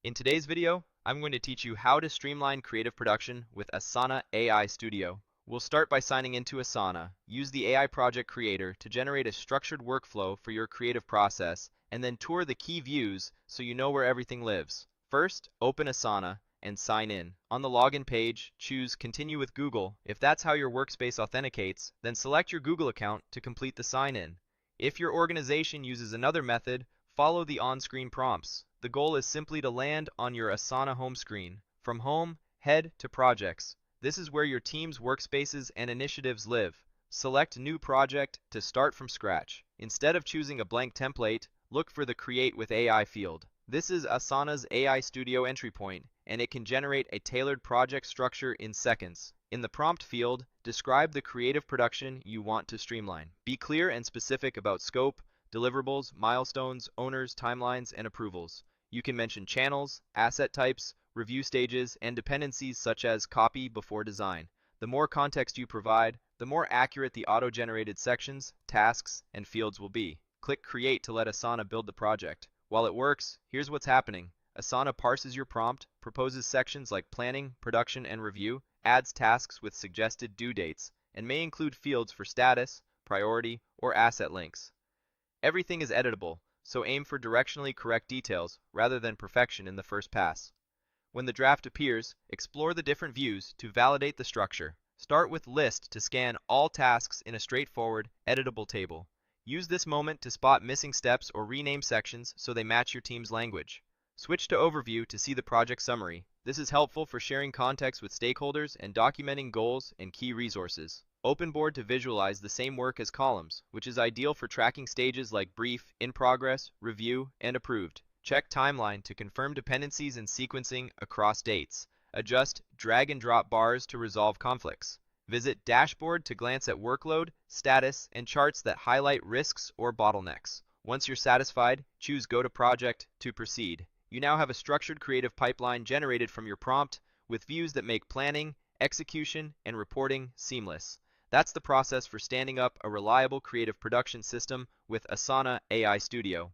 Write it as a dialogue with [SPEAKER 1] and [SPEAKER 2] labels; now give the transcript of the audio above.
[SPEAKER 1] In today's video, I'm going to teach you how to streamline creative production with Asana AI Studio. We'll start by signing into Asana. Use the AI project creator to generate a structured workflow for your creative process, and then tour the key views so you know where everything lives. First, open Asana and sign in. On the login page, choose Continue with Google. If that's how your workspace authenticates, then select your Google account to complete the sign-in. If your organization uses another method, follow the on-screen prompts. The goal is simply to land on your Asana home screen. From home, head to projects. This is where your team's workspaces and initiatives live. Select New Project to start from scratch. Instead of choosing a blank template, look for the Create with AI field. This is Asana's AI Studio entry point, and it can generate a tailored project structure in seconds. In the prompt field, describe the creative production you want to streamline. Be clear and specific about scope, deliverables, milestones, owners, timelines, and approvals. You can mention channels, asset types, review stages, and dependencies such as copy before design. The more context you provide, the more accurate the auto-generated sections, tasks, and fields will be. Click Create to let Asana build the project. While it works, here's what's happening. Asana parses your prompt, proposes sections like planning, production, and review, adds tasks with suggested due dates, and may include fields for status, priority, or asset links. Everything is editable, so aim for directionally correct details rather than perfection in the first pass. When the draft appears, explore the different views to validate the structure. Start with List to scan all tasks in a straightforward, editable table. Use this moment to spot missing steps or rename sections so they match your team's language. Switch to Overview to see the project summary. This is helpful for sharing context with stakeholders and documenting goals and key resources. Open Board to visualize the same work as columns, which is ideal for tracking stages like brief, in progress, review, and approved. Check Timeline to confirm dependencies and sequencing across dates. Adjust drag and drop bars to resolve conflicts. Visit Dashboard to glance at workload, status, and charts that highlight risks or bottlenecks. Once you're satisfied, choose Go to Project to proceed. You now have a structured creative pipeline generated from your prompt with views that make planning, execution, and reporting seamless. That's the process for standing up a reliable creative production system with Asana AI Studio.